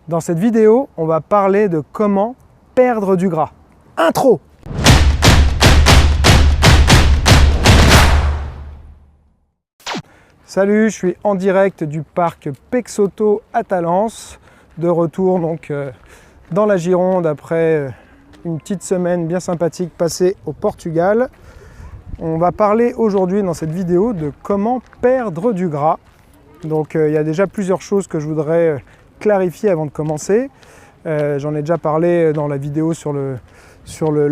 Dans cette vidéo, on va parler de comment perdre du gras. Intro! Salut, je suis en direct du parc Peixoto à Talence, de retour donc dans la Gironde après une petite semaine bien sympathique passée au Portugal. On va parler aujourd'hui dans cette vidéo de comment perdre du gras. Donc il y a déjà plusieurs choses que je voudrais clarifier avant de commencer. J'en ai déjà parlé dans la vidéo sur le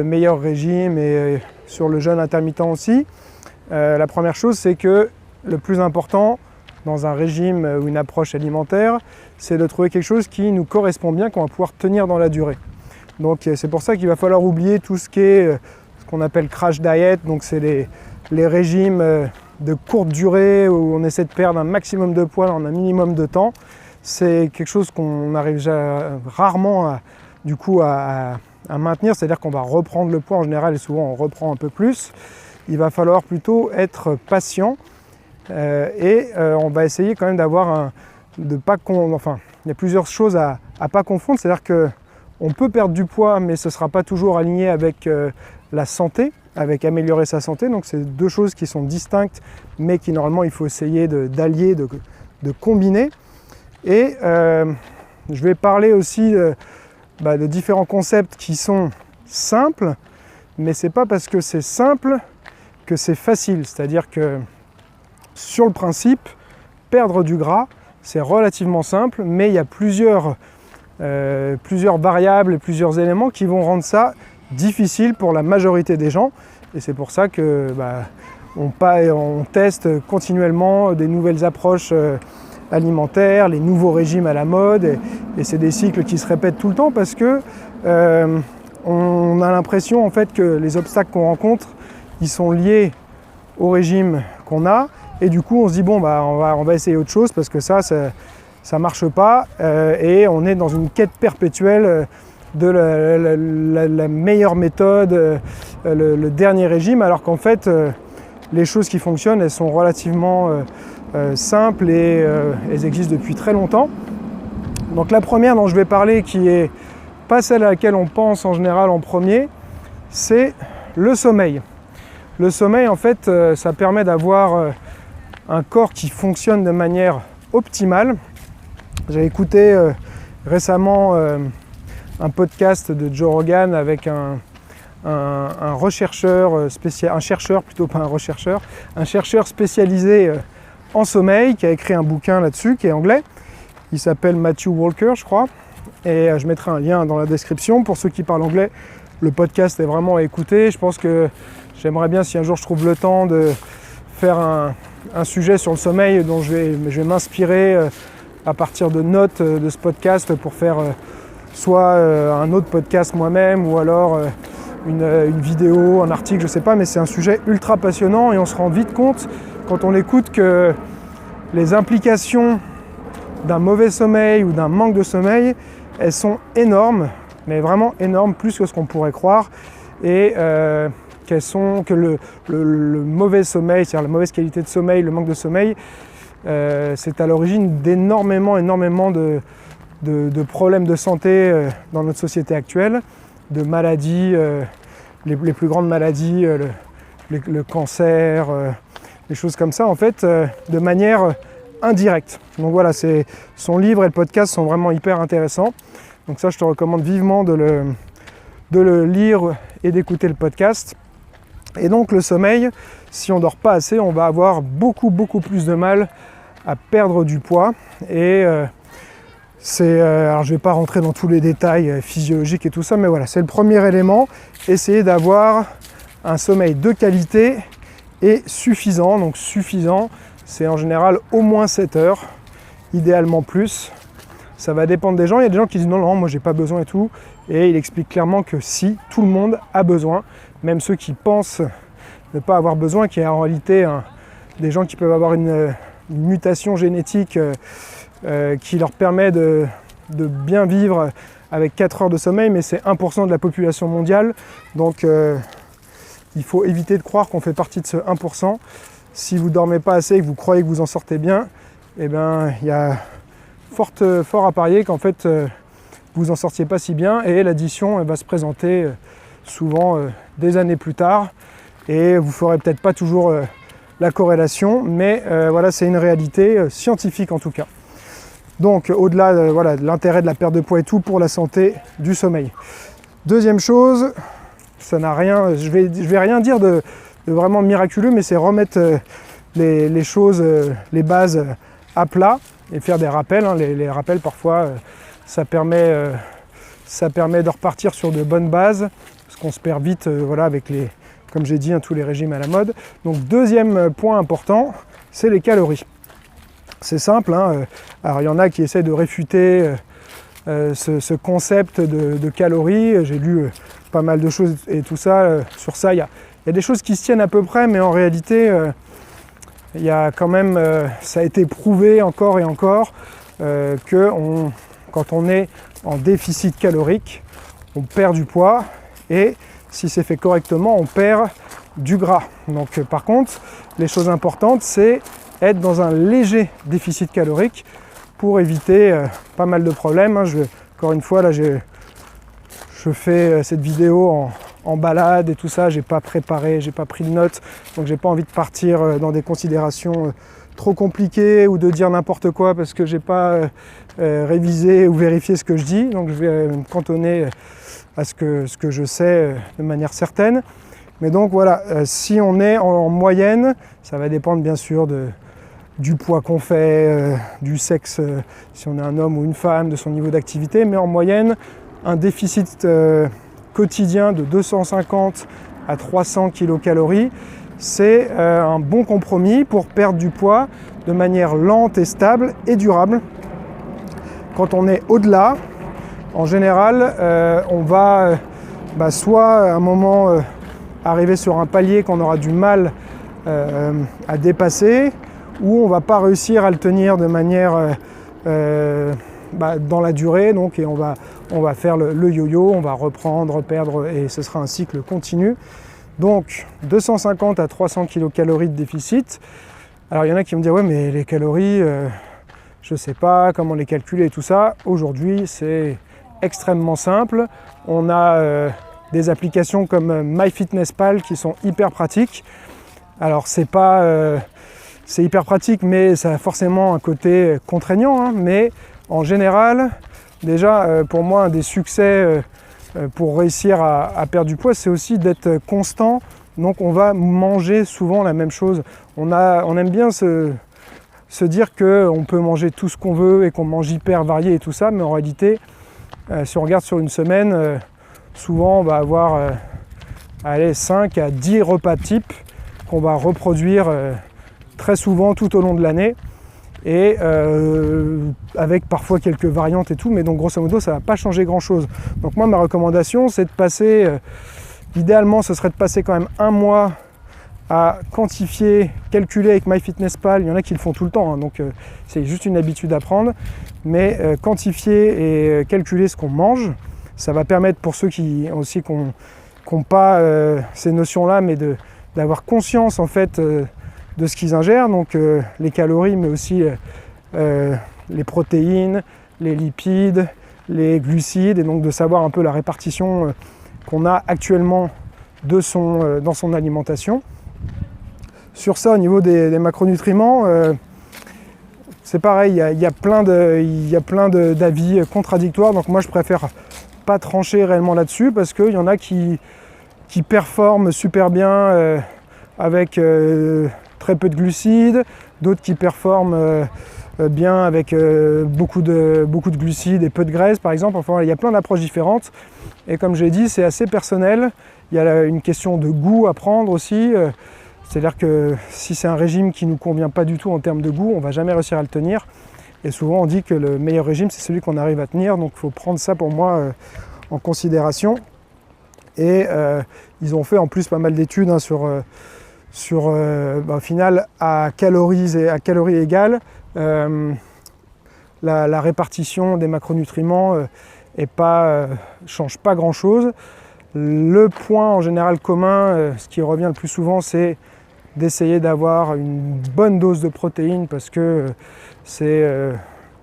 meilleur régime et sur le jeûne intermittent aussi. La première chose, c'est que le plus important dans un régime ou une approche alimentaire, c'est de trouver quelque chose qui nous correspond bien, qu'on va pouvoir tenir dans la durée. Donc c'est pour ça qu'il va falloir oublier tout ce qui est ce qu'on appelle crash diet, donc c'est les régimes de courte durée où on essaie de perdre un maximum de poids en un minimum de temps. C'est quelque chose qu'on arrive rarement à maintenir, c'est-à-dire qu'on va reprendre le poids en général et souvent on reprend un peu plus. Il va falloir plutôt être patient on va essayer quand même d'avoir il y a plusieurs choses à pas confondre, c'est-à-dire qu'on peut perdre du poids mais ce ne sera pas toujours aligné avec la santé, avec améliorer sa santé, donc c'est deux choses qui sont distinctes mais qui normalement il faut essayer d'allier, de combiner. Et je vais parler aussi de différents concepts qui sont simples, mais c'est pas parce que c'est simple que c'est facile, c'est-à-dire que sur le principe, perdre du gras, c'est relativement simple, mais il y a plusieurs variables et plusieurs éléments qui vont rendre ça difficile pour la majorité des gens. Et c'est pour ça que on teste continuellement des nouvelles approches alimentaires, les nouveaux régimes à la mode, et c'est des cycles qui se répètent tout le temps parce que on a l'impression en fait que les obstacles qu'on rencontre, ils sont liés au régime qu'on a. Et du coup, on se dit, bon, on va essayer autre chose parce que ça marche pas. Et on est dans une quête perpétuelle de la meilleure méthode, le dernier régime, alors qu'en fait, les choses qui fonctionnent, elles sont relativement simples et elles existent depuis très longtemps. Donc la première dont je vais parler, qui est pas celle à laquelle on pense en général en premier, c'est le sommeil. Le sommeil, en fait, ça permet d'avoir un corps qui fonctionne de manière optimale. J'ai écouté récemment un podcast de Joe Rogan avec un chercheur spécialisé en sommeil qui a écrit un bouquin là-dessus qui est anglais. Il s'appelle Matthew Walker, je crois, et je mettrai un lien dans la description pour ceux qui parlent anglais. Le podcast est vraiment à écouter. Je pense que j'aimerais bien, si un jour je trouve le temps, de faire un sujet sur le sommeil dont je vais m'inspirer à partir de notes de ce podcast pour faire soit un autre podcast moi-même ou alors une vidéo, un article, je sais pas, mais c'est un sujet ultra passionnant et on se rend vite compte quand on l'écoute que les implications d'un mauvais sommeil ou d'un manque de sommeil, elles sont énormes, mais vraiment énormes, plus que ce qu'on pourrait croire. Et que le mauvais sommeil, c'est-à-dire la mauvaise qualité de sommeil, le manque de sommeil, c'est à l'origine d'énormément de problèmes de santé dans notre société actuelle, de maladies, les plus grandes maladies, le cancer, des choses comme ça, en fait, de manière indirecte. Donc voilà, son livre et le podcast sont vraiment hyper intéressants. Donc ça, je te recommande vivement de le lire et d'écouter le podcast. Et donc le sommeil, si on ne dort pas assez, on va avoir beaucoup plus de mal à perdre du poids. Et alors je ne vais pas rentrer dans tous les détails physiologiques et tout ça, mais voilà, c'est le premier élément. Essayer d'avoir un sommeil de qualité et suffisant. Donc suffisant, c'est en général au moins 7 heures, idéalement plus. Ça va dépendre des gens. Il y a des gens qui disent non, moi j'ai pas besoin et tout. Et il explique clairement que si, tout le monde a besoin. Même ceux qui pensent ne pas avoir besoin, qui est en réalité des gens qui peuvent avoir une mutation génétique qui leur permet de bien vivre avec 4 heures de sommeil, mais c'est 1% de la population mondiale. Donc il faut éviter de croire qu'on fait partie de ce 1%. Si vous ne dormez pas assez et que vous croyez que vous en sortez bien, eh bien, il y a fort à parier qu'en fait vous en sortiez pas si bien, et l'addition va se présenter souvent des années plus tard, et vous ferez peut-être pas toujours la corrélation, mais voilà, c'est une réalité scientifique en tout cas. Donc au-delà voilà, de l'intérêt de la perte de poids et tout pour la santé du sommeil. Deuxième chose, ça n'a rien, je vais rien dire de vraiment miraculeux, mais c'est remettre les choses, les bases à plat et faire des rappels. Hein. Les rappels parfois ça permet de repartir sur de bonnes bases, parce qu'on se perd vite voilà, avec les, comme j'ai dit, hein, tous les régimes à la mode. Donc deuxième point important, c'est les calories. C'est simple, hein. Alors il y en a qui essaient de réfuter ce concept de calories. J'ai lu pas mal de choses et tout ça. Sur ça, il y a des choses qui se tiennent à peu près, mais en réalité, il y a quand même, ça a été prouvé encore et encore, que quand on est en déficit calorique, on perd du poids, et si c'est fait correctement, on perd du gras. Donc par contre, les choses importantes, c'est être dans un léger déficit calorique pour éviter pas mal de problèmes. Hein. Encore une fois, là, je fais cette vidéo en balade et tout ça, j'ai pas préparé, j'ai pas pris de notes, donc j'ai pas envie de partir dans des considérations trop compliquées ou de dire n'importe quoi parce que j'ai pas révisé ou vérifié ce que je dis. Donc je vais me cantonner à ce que je sais de manière certaine. Mais donc voilà, si on est en moyenne, ça va dépendre bien sûr du poids qu'on fait, du sexe, si on est un homme ou une femme, de son niveau d'activité, mais en moyenne, un déficit quotidien de 250 à 300 kcal, c'est un bon compromis pour perdre du poids de manière lente et stable et durable. Quand on est au-delà, en général, on va soit à un moment arriver sur un palier qu'on aura du mal à dépasser, ou on ne va pas réussir à le tenir de manière dans la durée, donc, et on va faire le yo-yo, on va reprendre, perdre, et ce sera un cycle continu. Donc 250 à 300 kcal de déficit. Alors il y en a qui me disent ouais, mais les calories, je ne sais pas comment les calculer et tout ça. Aujourd'hui c'est extrêmement simple. On a des applications comme MyFitnessPal qui sont hyper pratiques. Alors c'est hyper pratique, mais ça a forcément un côté contraignant, hein. Mais en général, déjà pour moi un des succès pour réussir à perdre du poids, c'est aussi d'être constant. Donc on va manger souvent la même chose. On aime bien se dire qu'on peut manger tout ce qu'on veut et qu'on mange hyper varié et tout ça, mais en réalité, si on regarde sur une semaine, souvent on va avoir 5 à 10 repas types qu'on va reproduire très souvent tout au long de l'année, et avec parfois quelques variantes et tout, mais donc grosso modo ça ne va pas changer grand chose. Donc moi ma recommandation c'est de passer, idéalement ce serait de passer quand même un mois à quantifier, calculer avec MyFitnessPal. Il y en a qui le font tout le temps, hein, donc c'est juste une habitude à prendre, mais quantifier et calculer ce qu'on mange, ça va permettre pour ceux qui aussi n'ont pas ces notions là, mais d'avoir conscience en fait de ce qu'ils ingèrent, donc les calories, mais aussi les protéines, les lipides, les glucides, et donc de savoir un peu la répartition qu'on a actuellement dans son alimentation. Sur ça, au niveau des macronutriments, c'est pareil, il y a plein d'avis contradictoires, donc moi je préfère pas trancher réellement là-dessus, parce qu'il y en a qui performent super bien avec très peu de glucides, d'autres qui performent bien avec beaucoup de glucides et peu de graisse par exemple. Enfin, il y a plein d'approches différentes, et comme j'ai dit, c'est assez personnel. Il y a une question de goût à prendre aussi, c'est-à-dire que si c'est un régime qui ne nous convient pas du tout en termes de goût, on ne va jamais réussir à le tenir, et souvent on dit que le meilleur régime c'est celui qu'on arrive à tenir, donc il faut prendre ça pour moi en considération. Et ils ont fait en plus pas mal d'études, hein, sur au final à calories égales, la répartition des macronutriments change pas grand chose. Le point en général commun, ce qui revient le plus souvent, c'est d'essayer d'avoir une bonne dose de protéines, parce que c'est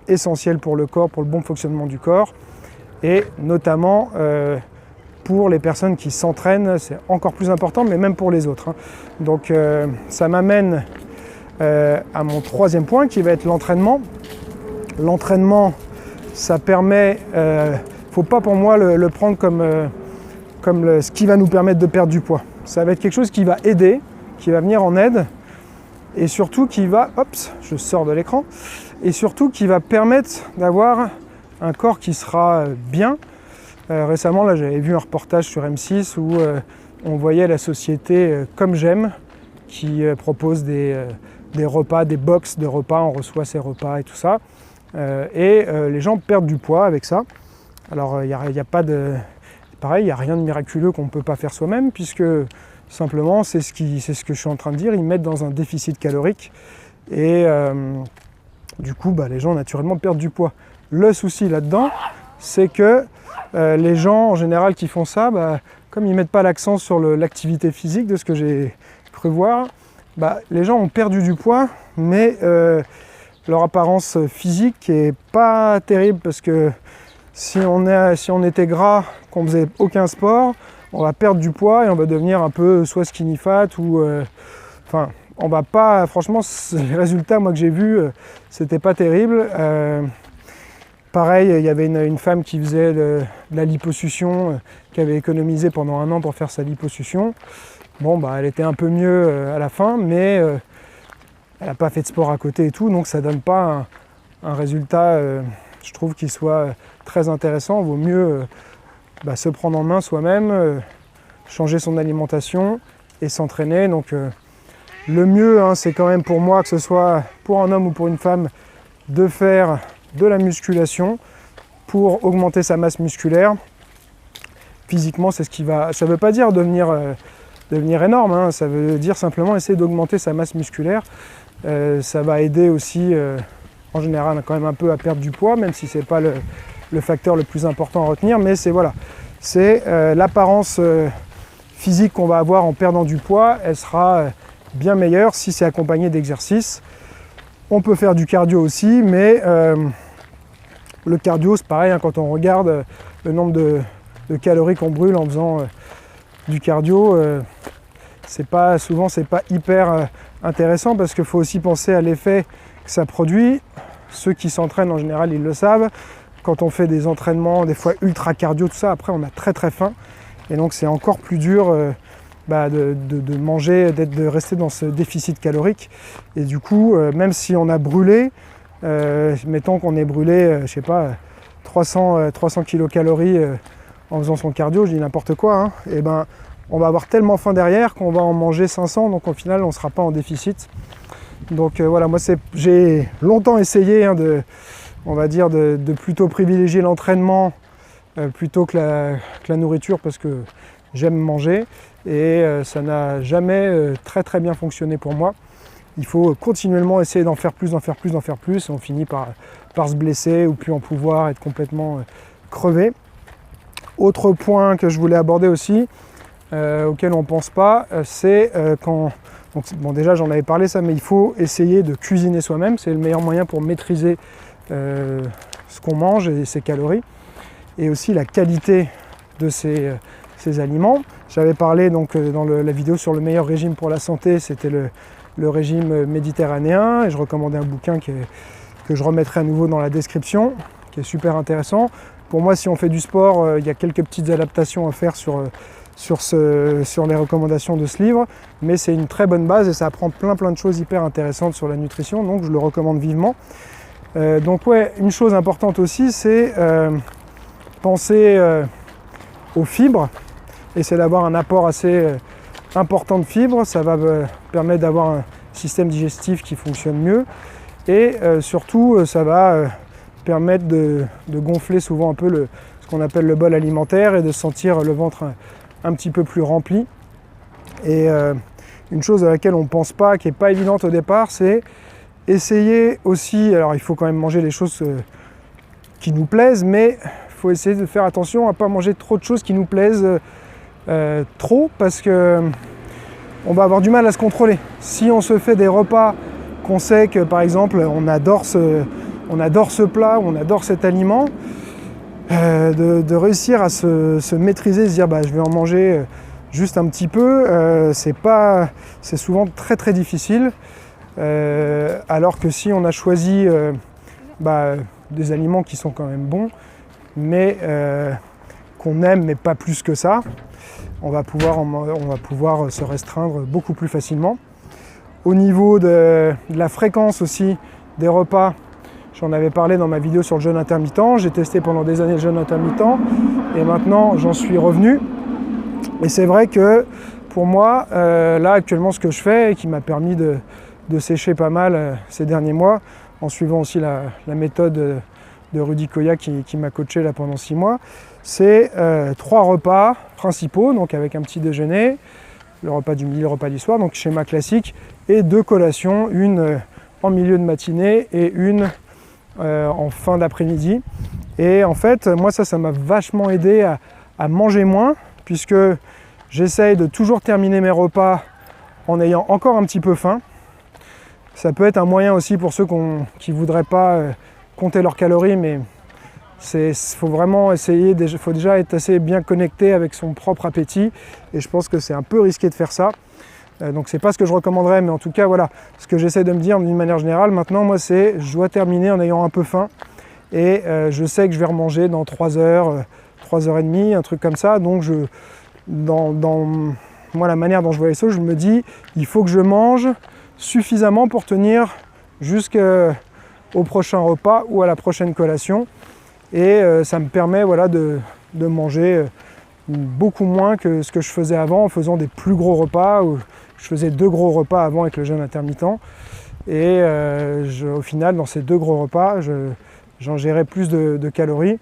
essentiel pour le corps, pour le bon fonctionnement du corps. et notamment pour les personnes qui s'entraînent, c'est encore plus important, mais même pour les autres. Donc ça m'amène à mon troisième point qui va être l'entraînement. L'entraînement, ça permet, faut pas pour moi le prendre comme ce qui va nous permettre de perdre du poids. Ça va être quelque chose qui va aider, qui va venir en aide, et surtout qui va, je sors de l'écran, et surtout qui va permettre d'avoir un corps qui sera bien. Récemment, là, j'avais vu un reportage sur M6 où on voyait la société Comme J'aime qui propose des repas, des box de repas, on reçoit ces repas et tout ça. Et les gens perdent du poids avec ça. Alors, il n'y a pas de... Pareil, il n'y a rien de miraculeux qu'on ne peut pas faire soi-même, puisque simplement, c'est ce que je suis en train de dire, ils mettent dans un déficit calorique. Et du coup, les gens naturellement perdent du poids. Le souci là-dedans, c'est que les gens en général qui font ça, comme ils ne mettent pas l'accent sur l'activité physique, de ce que j'ai cru voir, les gens ont perdu du poids, mais leur apparence physique n'est pas terrible, parce que si on était gras, qu'on ne faisait aucun sport, on va perdre du poids et on va devenir un peu soit skinny fat ou... on va pas... Franchement, les résultats moi, que j'ai vus, c'était pas terrible. Pareil, il y avait une femme qui faisait de la liposuction, qui avait économisé pendant 1 an pour faire sa liposuction. Bon, elle était un peu mieux à la fin, mais elle n'a pas fait de sport à côté et tout, donc ça donne pas un résultat, je trouve, qui soit très intéressant. Il vaut mieux se prendre en main soi-même, changer son alimentation et s'entraîner. Donc le mieux, c'est quand même pour moi, que ce soit pour un homme ou pour une femme, de faire de la musculation pour augmenter sa masse musculaire. Physiquement, c'est ce qui va... Ça ne veut pas dire devenir énorme, ça veut dire simplement essayer d'augmenter sa masse musculaire. Ça va aider aussi, en général, quand même un peu à perdre du poids, même si ce n'est pas le facteur le plus important à retenir, mais c'est l'apparence physique qu'on va avoir en perdant du poids, elle sera bien meilleure si c'est accompagné d'exercices. On peut faire du cardio aussi, mais le cardio, c'est pareil, quand on regarde le nombre de calories qu'on brûle en faisant du cardio, souvent c'est pas hyper intéressant, parce qu'il faut aussi penser à l'effet que ça produit. Ceux qui s'entraînent en général, ils le savent. Quand on fait des entraînements, des fois ultra cardio, tout ça, après on a très très faim. Et donc c'est encore plus dur de manger, de rester dans ce déficit calorique. Et du coup, même si on a brûlé, mettons qu'on ait brûlé, 300 kilocalories en faisant son cardio, je dis n'importe quoi, et on va avoir tellement faim derrière qu'on va en manger 500, donc au final on ne sera pas en déficit. Donc voilà, moi j'ai longtemps essayé de plutôt privilégier l'entraînement plutôt que la nourriture, parce que j'aime manger, et ça n'a jamais très très bien fonctionné pour moi. Il faut continuellement essayer d'en faire plus, et on finit par se blesser ou plus en pouvoir, être complètement crevé. Autre point que je voulais aborder aussi, auquel on ne pense pas, c'est quand... Donc, déjà j'en avais parlé ça, mais il faut essayer de cuisiner soi-même, c'est le meilleur moyen pour maîtriser ce qu'on mange et ses calories, et aussi la qualité de ces aliments. J'avais parlé donc dans la vidéo sur le meilleur régime pour la santé, c'était le régime méditerranéen, et je recommandais un bouquin que je remettrai à nouveau dans la description, qui est super intéressant. Pour moi, si on fait du sport, il y a quelques petites adaptations à faire sur les recommandations de ce livre, mais c'est une très bonne base et ça apprend plein de choses hyper intéressantes sur la nutrition, donc je le recommande vivement. Donc ouais, une chose importante aussi, c'est penser aux fibres, essayer d'avoir un apport assez important de fibres, ça va permettre d'avoir un système digestif qui fonctionne mieux, et surtout ça va permettre de gonfler souvent un peu ce qu'on appelle le bol alimentaire, et de sentir le ventre un petit peu plus rempli. Et une chose à laquelle on ne pense pas, qui n'est pas évidente au départ, c'est essayer aussi, alors il faut quand même manger les choses qui nous plaisent, mais il faut essayer de faire attention à ne pas manger trop de choses qui nous plaisent trop, parce que on va avoir du mal à se contrôler. Si on se fait des repas qu'on sait que par exemple on adore ce plat, on adore cet aliment, de réussir à se maîtriser, se dire bah, je vais en manger juste un petit peu, c'est souvent très très difficile. Alors que si on a choisi des aliments qui sont quand même bons, mais qu'on aime, mais pas plus que ça, on va pouvoir se restreindre beaucoup plus facilement. Au niveau de la fréquence aussi des repas, j'en avais parlé dans ma vidéo sur le jeûne intermittent, j'ai testé pendant des années le jeûne intermittent, et maintenant j'en suis revenu. Et c'est vrai que pour moi, là actuellement ce que je fais, et qui m'a permis de sécher pas mal ces derniers mois, en suivant aussi la méthode de Rudy Koya qui m'a coaché là pendant 6 mois, c'est 3 repas principaux, donc avec un petit déjeuner, le repas du midi, le repas du soir, donc schéma classique, et 2 collations, une en milieu de matinée et une en fin d'après-midi. Et en fait, moi ça m'a vachement aidé à manger moins, puisque j'essaye de toujours terminer mes repas en ayant encore un petit peu faim. Ça peut être un moyen aussi pour ceux qui ne voudraient pas compter leurs calories, mais il faut vraiment essayer, il faut déjà être assez bien connecté avec son propre appétit, et je pense que c'est un peu risqué de faire ça. Donc c'est pas ce que je recommanderais, mais en tout cas voilà, ce que j'essaie de me dire d'une manière générale maintenant, moi c'est je dois terminer en ayant un peu faim, et je sais que je vais remanger dans 3 heures, 3h30, un truc comme ça. Donc moi la manière dont je vois les choses, je me dis il faut que je mange suffisamment pour tenir jusqu'au prochain repas ou à la prochaine collation, et ça me permet voilà, de manger beaucoup moins que ce que je faisais avant en faisant des plus gros repas, où je faisais 2 gros repas avant avec le jeûne intermittent, et au final dans ces 2 gros repas j'en gérais plus de calories.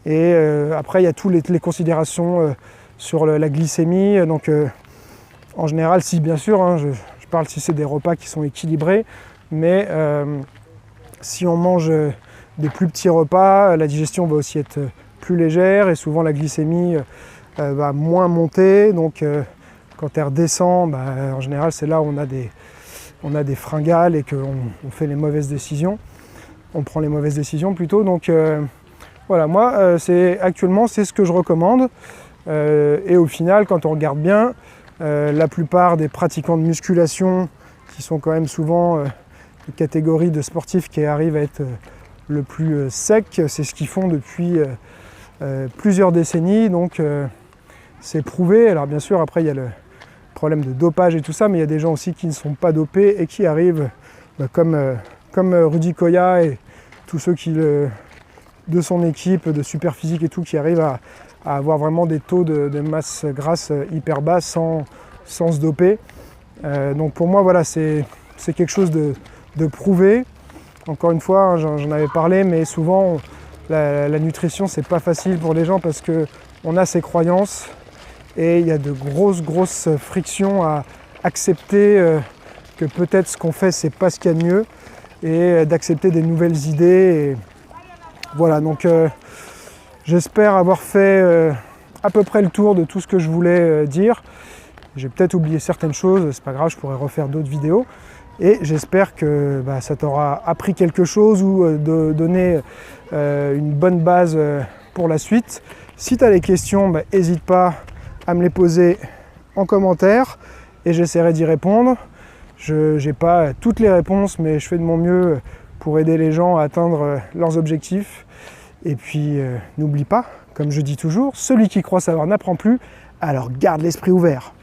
Et après il y a toutes les considérations sur la glycémie, donc en général si bien sûr je parle si c'est des repas qui sont équilibrés, mais si on mange des plus petits repas, la digestion va aussi être plus légère, et souvent la glycémie va moins monter, donc quand elle redescend, en général c'est là où on a des fringales et qu'on fait les mauvaises décisions, on prend les mauvaises décisions plutôt. Donc voilà, moi actuellement c'est ce que je recommande, et au final quand on regarde bien, la plupart des pratiquants de musculation, qui sont quand même souvent les catégories de sportifs qui arrivent à être le plus sec, c'est ce qu'ils font depuis plusieurs décennies, donc c'est prouvé. Alors bien sûr après il y a le problème de dopage et tout ça, mais il y a des gens aussi qui ne sont pas dopés et qui arrivent comme Rudy Koya et tous ceux de son équipe de Superphysique et tout, qui arrivent à avoir vraiment des taux de masse grasse hyper bas sans se doper. Donc pour moi voilà, c'est quelque chose de prouvé. Encore une fois, j'en avais parlé, mais souvent la nutrition c'est pas facile pour les gens parce qu'on a ces croyances, et il y a de grosses frictions à accepter que peut-être ce qu'on fait c'est pas ce qu'il y a de mieux, et d'accepter des nouvelles idées. Et voilà, donc j'espère avoir fait à peu près le tour de tout ce que je voulais dire. J'ai peut-être oublié certaines choses, c'est pas grave, je pourrais refaire d'autres vidéos. Et j'espère que ça t'aura appris quelque chose, ou donné une bonne base pour la suite. Si tu as des questions, n'hésite pas à me les poser en commentaire, et j'essaierai d'y répondre. Je n'ai pas toutes les réponses, mais je fais de mon mieux pour aider les gens à atteindre leurs objectifs. Et puis n'oublie pas, comme je dis toujours, celui qui croit savoir n'apprend plus, alors garde l'esprit ouvert.